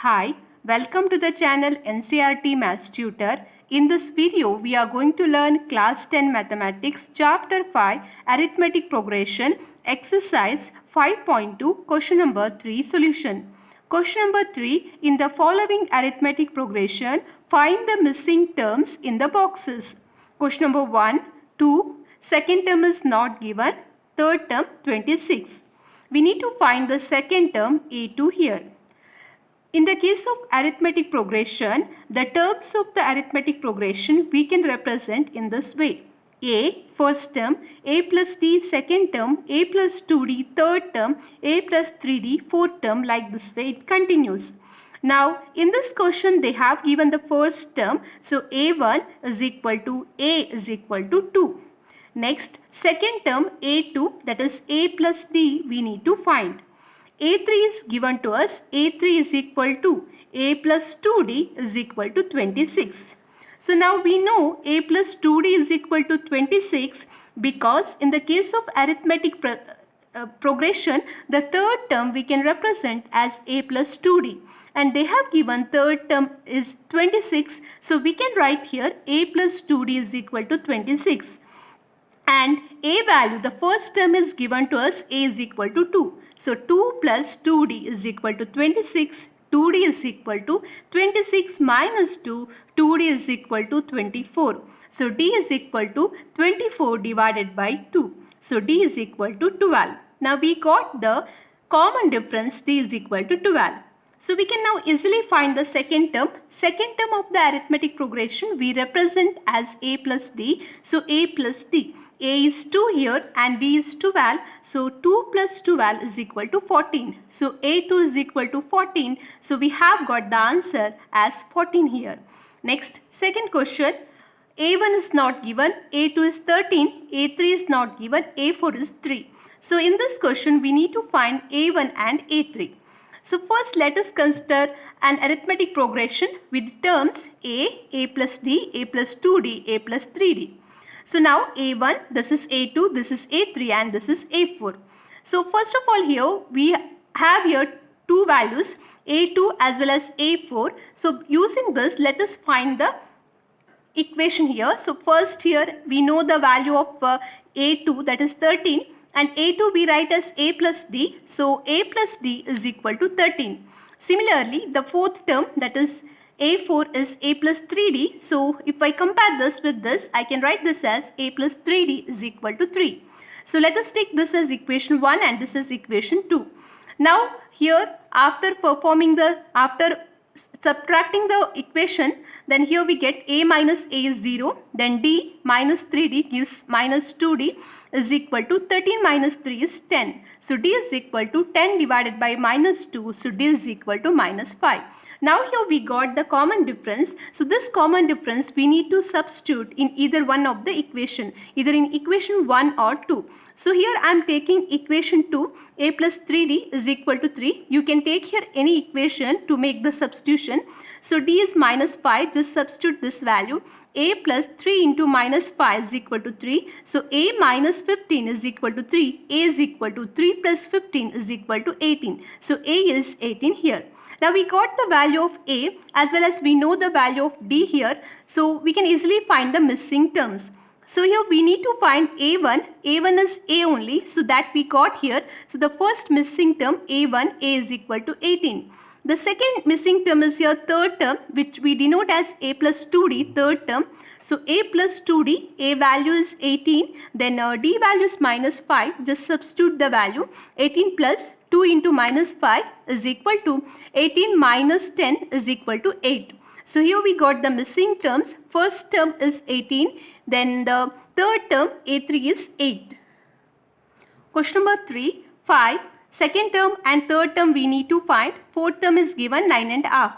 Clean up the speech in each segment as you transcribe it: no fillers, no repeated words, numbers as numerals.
Hi, welcome to the channel NCERT Maths Tutor. In this video, we are going to learn Class 10 Mathematics Chapter 5 Arithmetic Progression Exercise 5.2 Question number 3 Solution. Question number 3. In the following arithmetic progression, find the missing terms in the boxes. Question number 1, 2, second term is not given, third term 26. We need to find the second term A2 here. In the case of arithmetic progression, the terms of the arithmetic progression we can represent in this way. A, first term, A plus D, second term, A plus 2D, third term, A plus 3D, fourth term, like this way it continues. Now, in this question, they have given the first term, so A1 is equal to A is equal to 2. Next, second term A2, that is A plus D, we need to find. A3 is given to us. A3 is equal to A plus 2D is equal to 26. So now we know A plus 2D is equal to 26 because in the case of arithmetic progression, the third term we can represent as A plus 2D. And they have given third term is 26. So we can write here A plus 2D is equal to 26. And A value, the first term is given to us, A is equal to 2. So 2 plus 2D is equal to 26. 2D is equal to 26 minus 2. 2D is equal to 24. So D is equal to 24 divided by 2. So D is equal to 12. Now we got the common difference, D is equal to 12. So we can now easily find the second term. Second term of the arithmetic progression we represent as A plus D. So A plus D. A is 2 here and D is 12. So 2 plus 12 is equal to 14. So A2 is equal to 14. So we have got the answer as 14 here. Next, second question. A1 is not given. A2 is 13. A3 is not given. A4 is 3. So in this question we need to find A1 and A3. So first let us consider an arithmetic progression with terms A plus D, A plus 2D, A plus 3D. So now A1, this is A2, this is A3 and this is A4. So first of all here we have here two values A2 as well as A4. So using this let us find the equation here. So first here we know the value of A2, that is 13, and A2 we write as A plus D. So A plus D is equal to 13. Similarly, the fourth term, that is A4, is A plus 3D. So if I compare this with this, I can write this as A plus 3D is equal to 3. So let us take this as equation 1 and this is equation 2. Now here after subtracting the equation, then here we get A minus A is 0, then D minus 3D gives minus 2D is equal to 13 minus 3 is 10. So D is equal to 10 divided by minus 2, so D is equal to minus 5. Now here we got the common difference. So this common difference we need to substitute in either one of the equation, either in equation 1 or 2. So here I am taking equation 2, A plus 3D is equal to 3. You can take here any equation to make the substitution. So D is minus 5, just substitute this value. A plus 3 into minus 5 is equal to 3. So A minus 15 is equal to 3. A is equal to 3 plus 15 is equal to 18. So A is 18 here. Now we got the value of A as well as we know the value of D here. So we can easily find the missing terms. So here we need to find A1. A1 is A only. So that we got here. So the first missing term A1, A is equal to 18. The second missing term is your third term, which we denote as A plus 2D, third term. So A plus 2D, A value is 18. Then D value is minus 5. Just substitute the value. 18 plus 2 into minus 5 is equal to 18 minus 10 is equal to 8. So here we got the missing terms. First term is 18. Then the third term A3 is 8. Question number 3, 5. Second term and third term we need to find. Fourth term is given 9.5.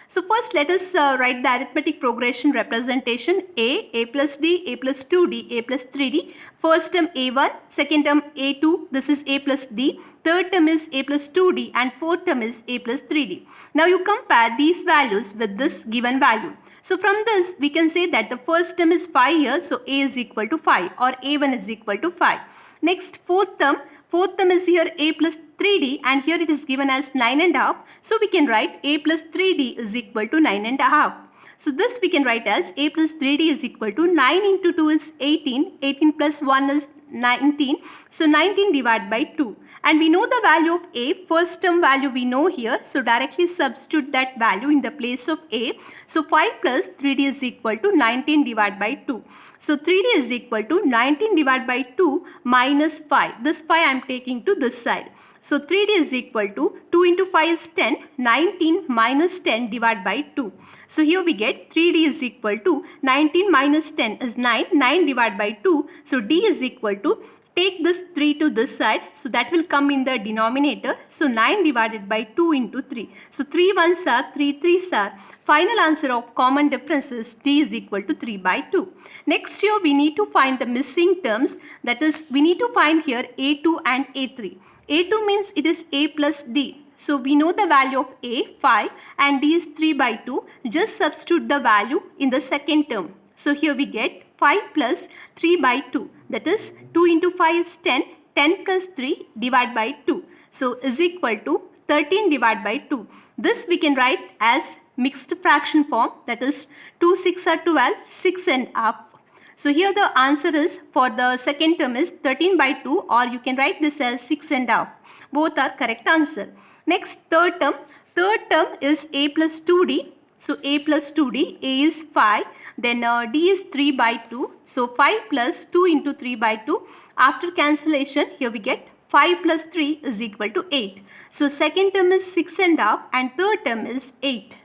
So first let us write the arithmetic progression representation. A plus D, A plus 2D, A plus 3D. First term A1, second term A2, this is A plus D. Third term is A plus 2D and fourth term is A plus 3D. Now you compare these values with this given value. So from this we can say that the first term is 5 here, so A is equal to 5 or A1 is equal to 5. Next fourth term is here A plus 3d and here it is given as 9.5. So we can write a plus 3d is equal to 9.5. So this we can write as a plus 3d is equal to 9 into 2 is 18. 18 plus 1 is 19. So 19 divided by 2. And we know the value of a. First term value we know here. So directly substitute that value in the place of a. So 5 plus 3d is equal to 19 divided by 2. So 3d is equal to 19 divided by 2 minus 5. This 5 I am taking to this side. So 3d is equal to 2 into 5 is 10. 19 minus 10 divided by 2. So here we get 3d is equal to 19 minus 10 is 9. 9 divided by 2. So d is equal to, take this 3 to this side. So that will come in the denominator. So 9 divided by 2 into 3. So 3 ones are 3 3s are. Final answer of common difference is d is equal to 3 by 2. Next here we need to find the missing terms. That is, we need to find here a2 and a3. a2 means it is a plus d. So we know the value of a 5 and d is 3 by 2. Just substitute the value in the second term. So here we get 5 plus 3 by 2. That is 2 into 5 is 10. 10 plus 3 divided by 2. So is equal to 13 divided by 2. This we can write as mixed fraction form. That is 2 6 are 12. 6 and up. So here the answer is for the second term is 13 by 2 or you can write this as 6 and half. Both are correct answer. Next third term. Third term is a plus 2d. So a plus 2d, a is 5. Then d is 3 by 2. So 5 plus 2 into 3 by 2. After cancellation here we get 5 plus 3 is equal to 8. So second term is 6 and half and third term is 8.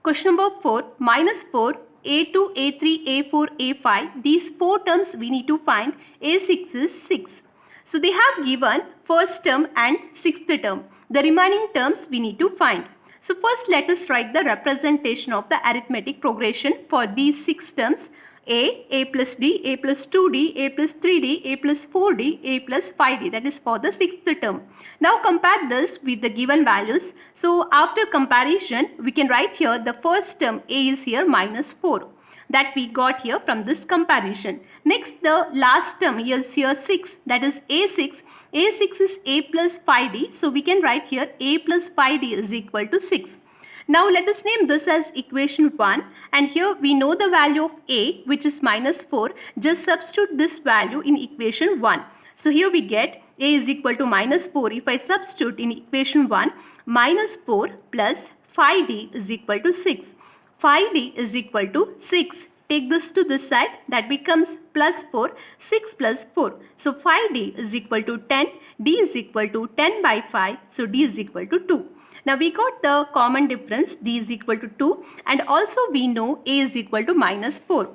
Question number 4. Minus 4. A2, A3, A4, A5. These 4 terms we need to find. A6 is 6. So they have given first term and sixth term. The remaining terms we need to find. So first let us write the representation of the arithmetic progression for these 6 terms. A plus D, A plus 2D, A plus 3D, A plus 4D, A plus 5D. That is for the sixth term. Now compare this with the given values. So after comparison, we can write here the first term A is here minus 4. That we got here from this comparison. Next the last term is here 6. That is A6. A6 is A plus 5D. So we can write here A plus 5D is equal to 6. Now let us name this as equation 1 and here we know the value of a which is minus 4. Just substitute this value in equation 1. So here we get a is equal to minus 4. If I substitute in equation 1, minus 4 plus 5d is equal to 6. 5d is equal to 6. Take this to this side, that becomes plus 4, 6 plus 4. So 5d is equal to 10, d is equal to 10 by 5, so d is equal to 2. Now we got the common difference, d is equal to 2 and also we know a is equal to minus 4.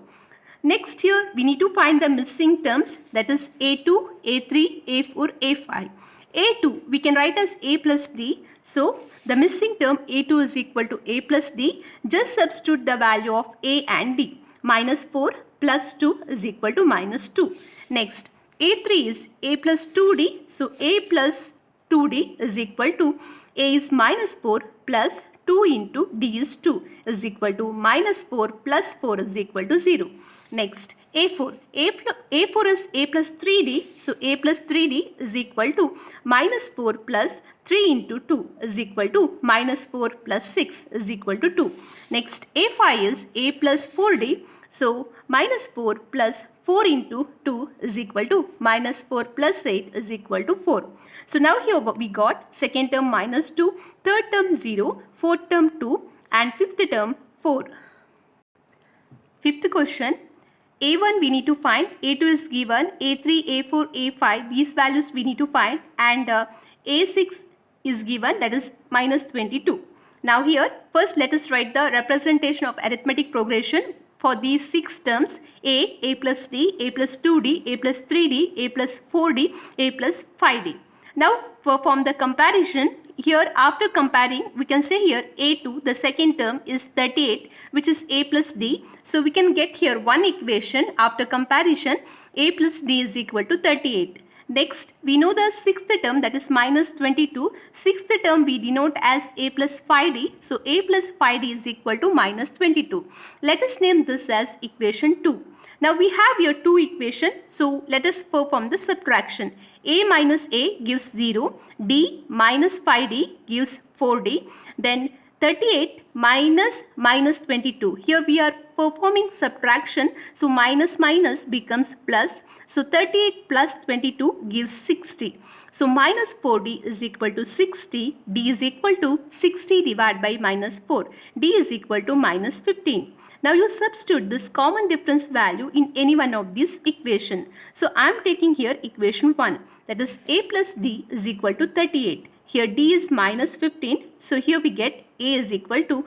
Next here we need to find the missing terms, that is a2, a3, a4, a5. a2 we can write as a plus d. So the missing term a2 is equal to a plus d. Just substitute the value of a and d. Minus 4 plus 2 is equal to minus 2. Next a3 is a plus 2d. So a plus 2d is equal to a is minus 4 plus 2 into d is 2 is equal to minus 4 plus 4 is equal to 0. Next a4. a4 is a plus 3d. So a plus 3d is equal to minus 4 plus 3 into 2 is equal to minus 4 plus 6 is equal to 2. Next a5 is a plus 4d. So minus 4 plus 4 into 2 is equal to minus 4 plus 8 is equal to 4. So now here we got second term minus 2, third term 0, fourth term 2 and fifth term 4. Fifth question. A1 we need to find, A2 is given, A3, A4, A5 these values we need to find and A6 is given, that is minus 22. Now here first let us write the representation of arithmetic progression for these 6 terms a plus d, a plus 2d, a plus 3d, a plus 4d, a plus 5d. Now perform the comparison. Here after comparing we can say here a2 the second term is 38 which is a plus d. So we can get here one equation after comparison, a plus d is equal to 38. Next, we know the sixth term, that is minus 22. Sixth term we denote as a plus 5d. So a plus 5d is equal to minus 22. Let us name this as equation 2. Now we have here two equations. So let us perform the subtraction. A minus a gives 0. D minus 5d gives 4d. Then 38 minus minus 22. Here we are performing subtraction. So minus minus becomes plus. So 38 plus 22 gives 60. So minus 4d is equal to 60. D is equal to 60 divided by minus 4. D is equal to minus 15. Now you substitute this common difference value in any one of these equations. So I am taking here equation 1, that is a plus d is equal to 38. Here d is minus 15. So here we get a is equal to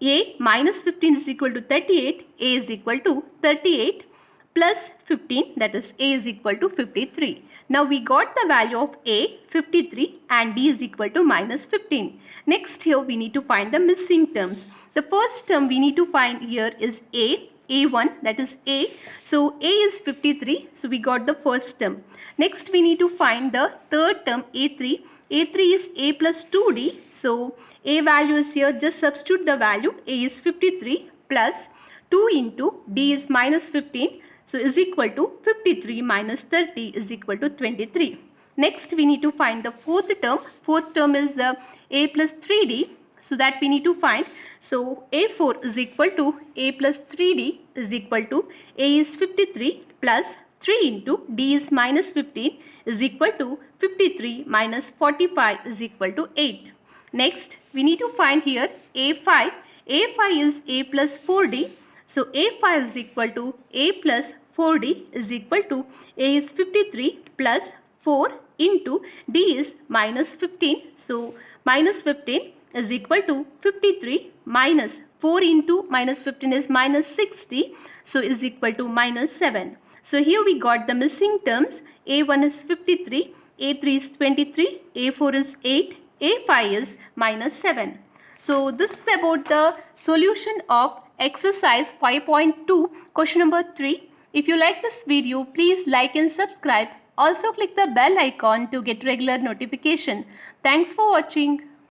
a minus 15 is equal to 38. A is equal to 38 plus 15, that is a is equal to 53. Now we got the value of a 53 and d is equal to minus 15. Next here we need to find the missing terms. The first term we need to find here is a1, that is a. So a is 53, so we got the first term. Next we need to find the third term a3. a3 is a plus 2d. So a value is here, just substitute the value. A is 53 plus 2 into d is minus 15. So is equal to 53 minus 30 is equal to 23. Next we need to find the fourth term. Fourth term is a plus 3d. So that we need to find. So a4 is equal to a plus 3d is equal to a is 53 plus 3 into d is minus 15 is equal to 53 minus 45 is equal to 8. Next we need to find here a5. a5 is a plus 4d. So a5 is equal to a plus 4d is equal to a is 53 plus 4 into d is minus 15. So minus 15 is equal to 53 minus 4 into minus 15 is minus 60. So is equal to minus 7. So here we got the missing terms. A1 is 53, A3 is 23, A4 is 8, A5 is minus 7. So this is about the solution of exercise 5.2 question number 3. If you like this video, please like and subscribe. Also click the bell icon to get regular notification. Thanks for watching.